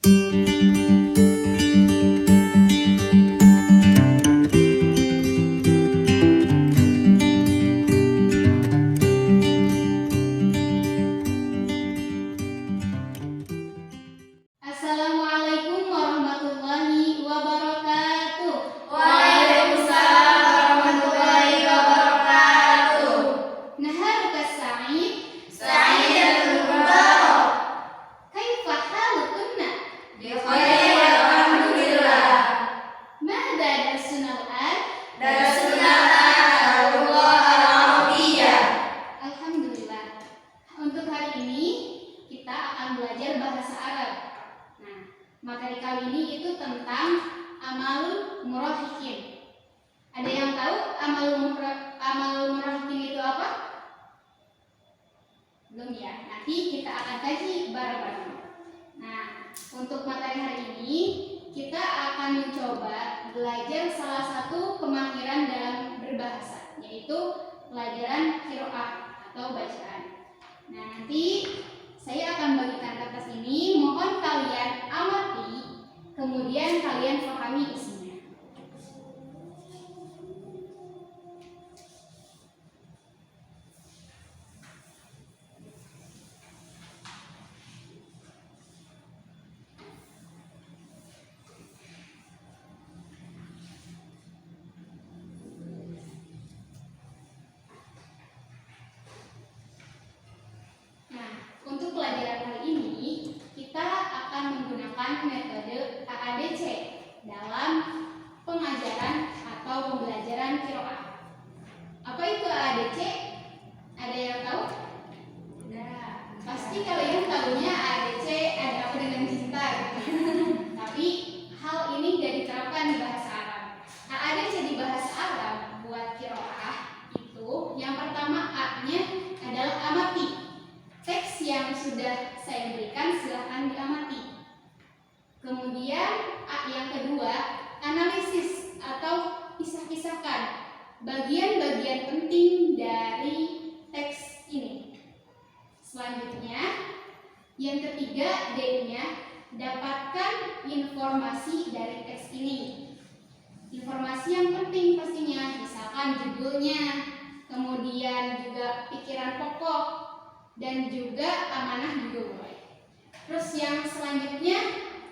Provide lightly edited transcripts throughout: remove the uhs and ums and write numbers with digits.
Assalamualaikum warahmatullahi wabarakatuh. Waalaikumsalam warahmatullahi wabarakatuh. Naharuka sa'id. Sa'idatul mubarak. Kaifa halukunna? Bikhair alhamdulillah. Mada darsuna al-an? Darsuna al-lugha al-arabiyyah. Alhamdulillah. Untuk hari ini kita akan belajar bahasa Arab. Nah, materi kali ini itu tentang amalul murahikin. Ada yang tahu amalul murahikin itu apa? Belum ya? Nanti kita akan kaji bareng-bareng. Nah, untuk materi hari ini kita akan mencoba belajar salah satu kemahiran dalam berbahasa, yaitu pelajaran qiraah atau bacaan. Nah, nanti saya akan bagikan kertas ini, mohon kalian amati, kemudian kalian pahami isinya. Untuk pelajaran kali ini, kita akan menggunakan metode AADC dalam pengajaran atau pembelajaran qiraah. Apa itu AADC? Ada yang tahu? Nah, pasti kalian tahunya AADC ada apa dengan cinta gitu. Tapi hal ini tidak diterapkan di bahasa Arab. AADC di bahasa Arab buat qiraah itu yang pertama A-nya adalah amati. Teks yang sudah saya berikan silahkan diamati. Kemudian A yang kedua, analisis atau pisah-pisahkan bagian-bagian penting dari teks ini. Selanjutnya, yang ketiga D-nya, dapatkan informasi dari teks ini. Informasi yang penting pastinya, misalkan judulnya, kemudian juga pikiran pokok, dan juga amanah juga boleh. Terus yang selanjutnya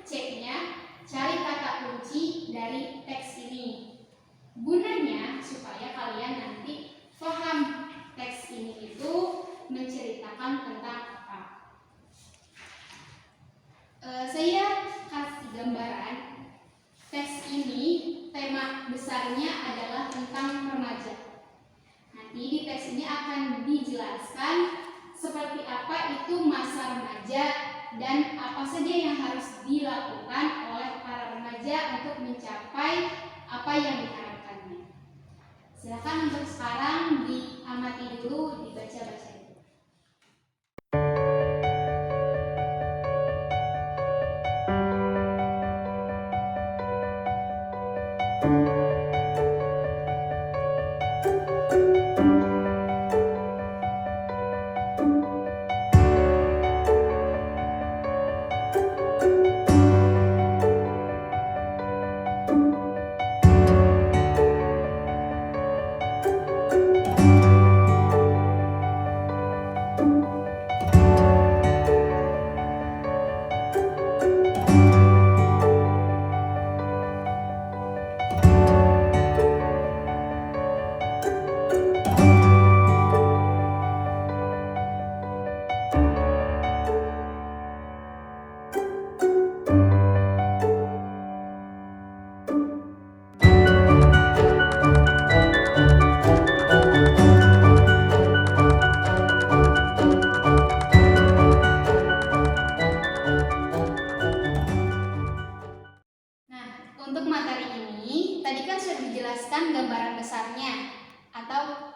C-nya, cari kata kunci dari teks ini. Gunanya supaya kalian nanti paham teks ini itu menceritakan tentang apa. Saya kasih gambaran. Teks ini tema besarnya adalah tentang remaja. Nanti di teks ini akan dijelaskan seperti apa itu masa remaja dan apa saja yang harus dilakukan oleh para remaja untuk mencapai apa yang diharapkannya. Silakan untuk sekarang diamati dulu, dibaca-baca. Untuk materi ini, tadi kan sudah dijelaskan gambaran besarnya atau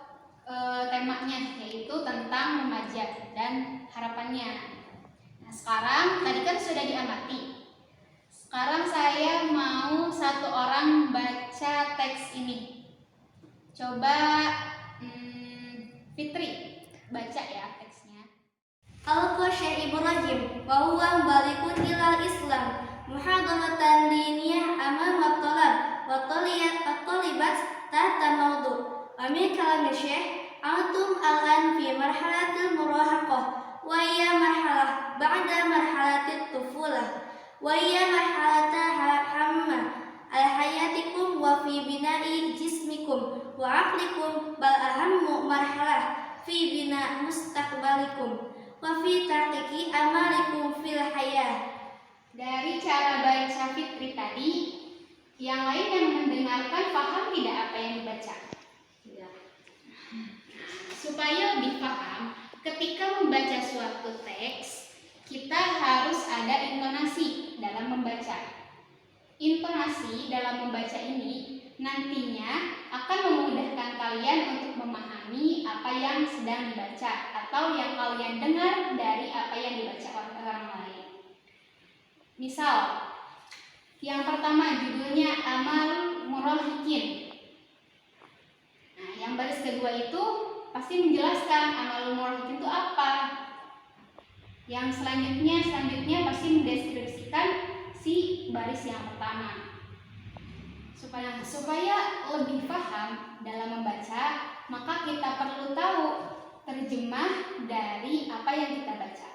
temanya, yaitu tentang remaja dan harapannya. Nah, sekarang tadi kan sudah diamati. Sekarang saya mau satu orang baca teks ini. Coba Fitri baca ya teksnya. Al-Qasyir Ibrahim wa huwa balikun ilal Islam نظرة دينية أمام الطلب والطالبات تحت موضوع. ومن كلام الشيخ: أنتم الآن في مرحلة المراهقة، وهي مرحلة بعد مرحلة الطفولة، وهي مرحلة هامة على حياتكم وفي بناء جسمكم وعقلكم، بل أهم مرحلة في بناء مستقبلكم وفي تحقيق أمالكم في الحياة. Dari cara baca Fitri tadi, yang lain yang mendengarkan paham tidak apa yang dibaca? Supaya lebih paham, ketika membaca suatu teks, kita harus ada intonasi dalam membaca. Intonasi dalam membaca ini nantinya akan memudahkan kalian untuk memahami apa yang sedang dibaca atau yang kalian dengar dari apa yang dibaca orang lain. Misal, yang pertama judulnya Amal Murahikin. Nah, yang baris kedua itu pasti menjelaskan Amal Murahikin itu apa. Yang selanjutnya pasti mendeskripsikan si baris yang pertama. Supaya lebih paham dalam membaca, maka kita perlu tahu terjemah dari apa yang kita baca.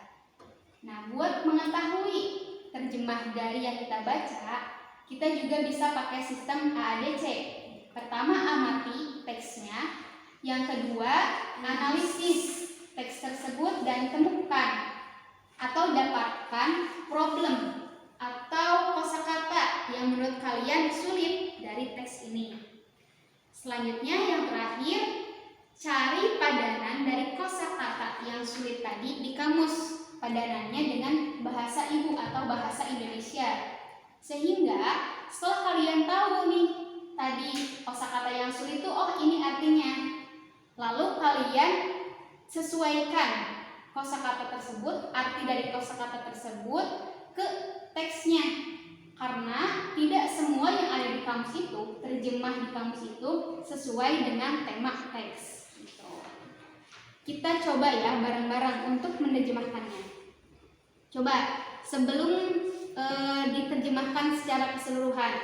Nah, buat mengetahui terjemah dari yang kita baca, kita juga bisa pakai sistem AADC. Pertama, amati teksnya. Yang kedua, analisis teks tersebut dan temukan atau dapatkan problem atau kosakata yang menurut kalian sulit dari teks ini. Selanjutnya, yang terakhir, cari padanan dari kosakata yang sulit tadi di kamus. Padanannya dengan bahasa ibu atau bahasa Indonesia. Sehingga setelah kalian tahu nih tadi kosakata yang sulit itu, oh ini artinya. Lalu kalian sesuaikan kosakata tersebut, arti dari kosakata tersebut ke teksnya. Karena tidak semua yang ada di kamus itu, terjemah di kamus itu sesuai dengan tema teks. Kita coba ya bareng-bareng untuk menerjemahkannya. Coba sebelum diterjemahkan secara keseluruhan,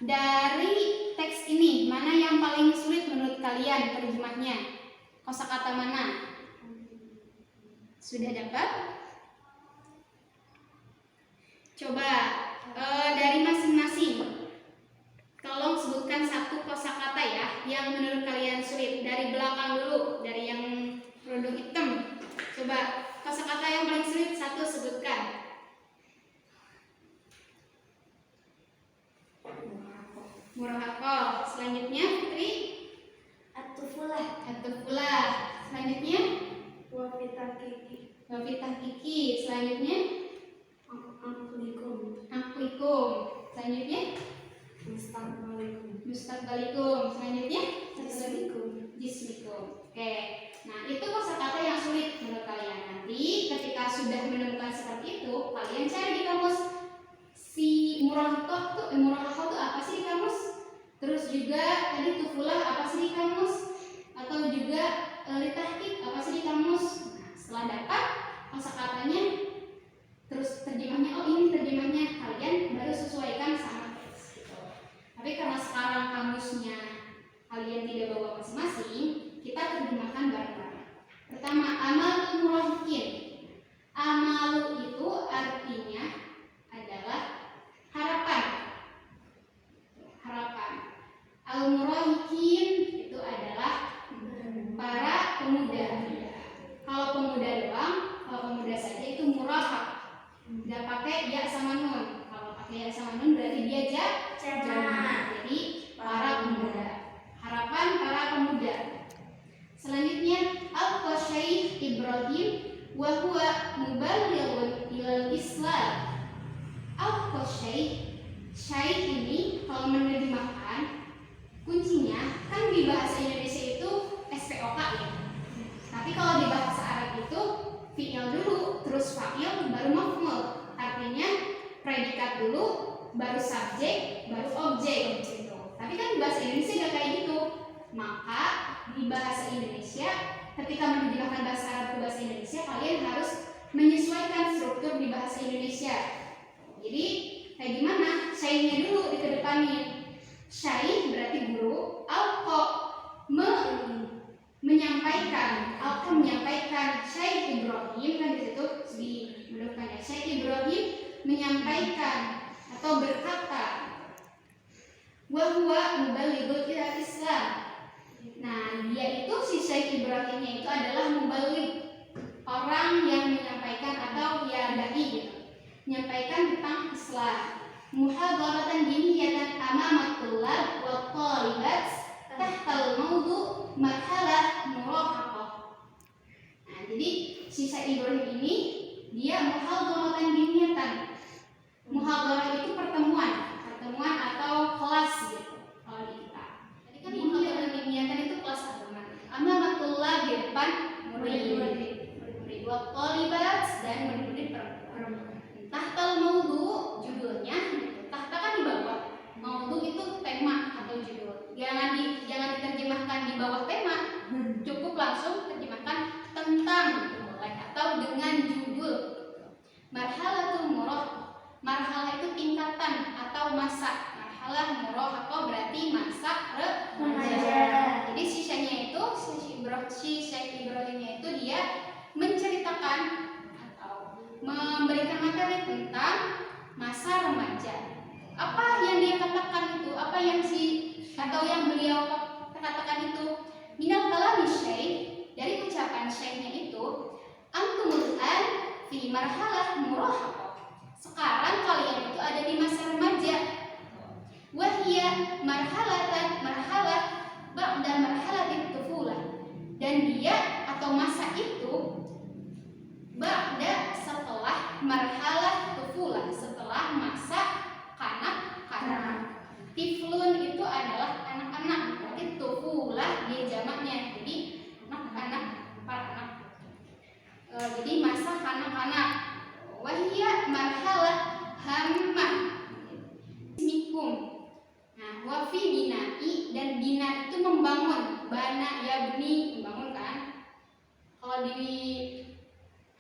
dari teks ini mana yang paling sulit menurut kalian terjemahnya? Kosakata mana? Sudah dapat? Coba dari masing-masing, tolong sebutkan satu kosakata ya yang menurut kalian sulit. Dari belakang dulu, dari yang kerudung hitam. Coba kosakata yang paling sulit satu sebutkan. Murahakoh. Selanjutnya Fitri. At-tufulah. At-tufulah. Selanjutnya Wafitahkiki. Wafitahkiki. Selanjutnya Aklikum. Selanjutnya Mustaqbalikum. Selanjutnya Jismikum. Oke. Nah, itu kosakata yang sulit menurut kalian. Nanti ketika sudah menemukan seperti itu, kalian cari di kamus. Si murahakoh itu apa sih di kamus? Terus juga tadi tufulah apa sih di kamus? Atau juga litahkik apa sih di kamus? Nah, setelah dapat kosakatanya, terus terjemahnya, oh ini terjemahnya, kalian baru sesuaikan sama teks. Tapi karena sekarang kamusnya kalian tidak bawa masing-masing, kita terjemahkan bareng-bareng. Pertama, amal murahikin. Amalu itu artinya adalah harapan. Harapan. Al-murahikin itu adalah para pemuda. Kalau pemuda doang, kalau pemuda saja itu murahak. Nggak pakai ya sama nun. Kalau pakai ya sama nun berarti dia jamaah. Jadi para pemuda. Harapan para pemuda. Selanjutnya Al-Qasyaih Ibrahim wa huwa mubalighun ilal Islam. Al-Qasyaih, syaikh ini kalau menerjemahkan kuncinya kan di bahasa Indonesia itu SPOK ya. Tapi kalau di bahasa Arab itu fi'il dulu, terus fa'il, baru maf'ul. Artinya predikat dulu, baru subjek, baru objek. Tapi kan di bahasa Indonesia gak kayak gitu. Maka di bahasa Indonesia, ketika menerjemahkan bahasa Arab ke bahasa Indonesia, kalian harus menyesuaikan struktur di bahasa Indonesia. Jadi Kayak gimana? Syai'nya dulu dikedepanin. Syai' berarti guru, alqa menyampaikan, alqa menyampaikan. Syekh Ibrahim kan di situ dimendukannya. Syekh Ibrahim menyampaikan atau berkata, wa huwa mubalighul ila Islam. Nah, dia itu si Syekh Ibrahimnya itu adalah mubaligh, orang yang menyampaikan atau ya dai gitu. Menyampaikan tentang Islam. Muhadaratan diniyatan amama tullab wa talibat tahtal mawdu' marhalah murahaqah. Nah, jadi si Syekh Ibrahim ini dia muhadaratan diniyatan. Muhadarah itu pertemuan atau kelas gitu kalau di kita. Tadi kan muhadaratan diniyatan itu kelas agama. Amama tullab di depan murid-murid wa talibat dan murid-murid perempuan. Tahtal mawdu' judulnya, tahta kan di bawah, mawdu' itu tema atau judul. Jangan diterjemahkan di bawah tema, cukup langsung terjemahkan tentang boleh atau dengan judul. Marhalatul murah, marhalah itu tingkatan atau masa. Marhalah murah atau berarti masa remaja. Jadi sisanya itu si Syekh Ibrahimnya itu dia menceritakan atau memberikan materi tentang masa remaja. Apa yang dia katakan itu? Apa yang yang beliau katakan itu? Minal kalami syekh, dari ucapan syekhnya itu, antumul an fi marhalah murahaqah. Sekarang kalian itu ada di masa remaja. Wahia marhalah ba'da marhalatit tufulah. Dan dia atau masa itu ba'da setelah marhalah tufulah, setelah masa kanak-kanak. Tiflun itu adalah anak-anak, berarti tufulah dia jamaknya. Jadi anak-anak, para anak. Jadi masa kanak-kanak. Wahia marhalah hammah mikum. Nah, wafi binai, dan bina itu membangun. Bana yabni, membangun kan. Kalau di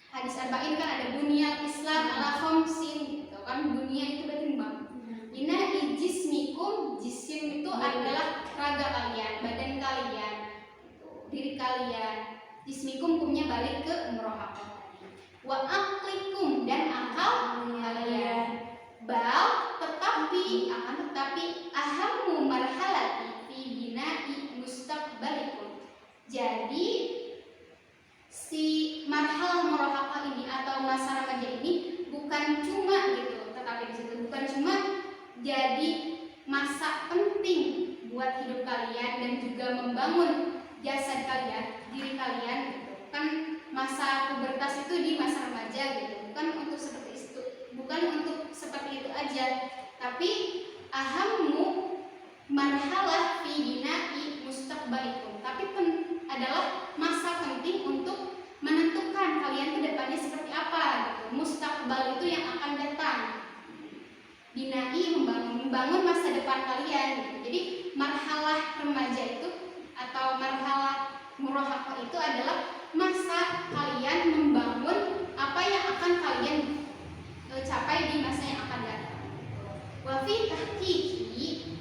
hadis arba'in kan ada bunyal Islam ala khamsin gitu kan. Dunia itu berarti membangun. Bina jismikum, jisim itu adalah raga kalian, badan kalian, diri kalian. Jismikum kumnya balik ke murahaqah. Wa aqlikum, dan akal kalian. Bal tetapi ahammu marhalati fi bina'i mustaqbalikum. Jadi si marhalah murahaqah ini atau masa remaja ini bukan cuma gitu, tetapi di situ bukan cuma jadi masa penting buat hidup kalian dan juga membangun jasad kalian, diri kalian gitu. Kan masa pubertas itu di masa remaja gitu, bukan untuk seperti itu aja, tapi ahammu marhalah fi bina'i mustaqbalikum. Tapi adalah masa penting untuk menentukan kalian ke depannya seperti apa gitu. Mustaqbal itu yang akan datang. Bina'i membangun masa depan kalian gitu. Jadi marhalah remaja itu atau marhalah murahaqah itu adalah masa kalian membangun apa yang akan kalian capai di masa yang akan datang. Wa fi tahqiqi,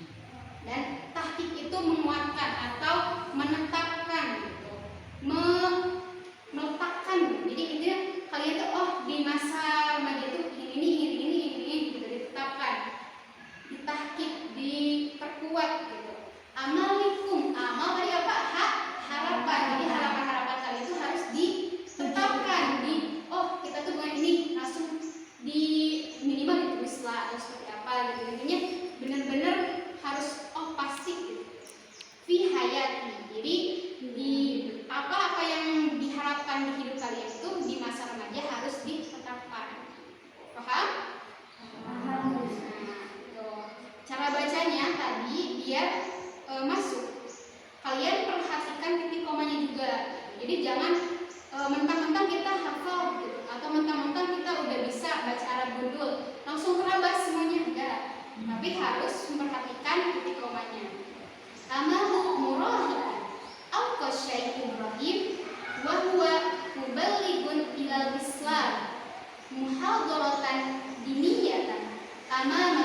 dan tahqiq itu menguatkan atau menetapkan gitu. Meletakkan. Jadi intinya kalian tuh di masa remaja itu ini gitu ditetapkan. Ditahqiq, diperkuat gitu. Amalikum, amal dari apa? Harapan. Jadi harapan kalian itu harus ditetapkan kita tuh bukan ini langsung di minimal ditulis lah atau seperti apa gitu. Intinya benar-benar harus pasti gitu. Fi hayati. Jadi di apa yang diharapkan di hidup kalian itu di masa remaja harus ditetapkan. Paham? Paham. Nah, cara bacanya tadi biar masuk. Kalian perhatikan titik komanya juga. Jadi jangan mentang-mentang kita hafal gitu, atau mentang-mentang kita udah bisa baca Arab gundul langsung terabas semuanya, enggak. Tapi harus memperhatikan titik komanya. Amahu murahaqah alqa Syekh Ibrahim wa huwa mubalighun ilal Islam muhadaratan diniyatan أمام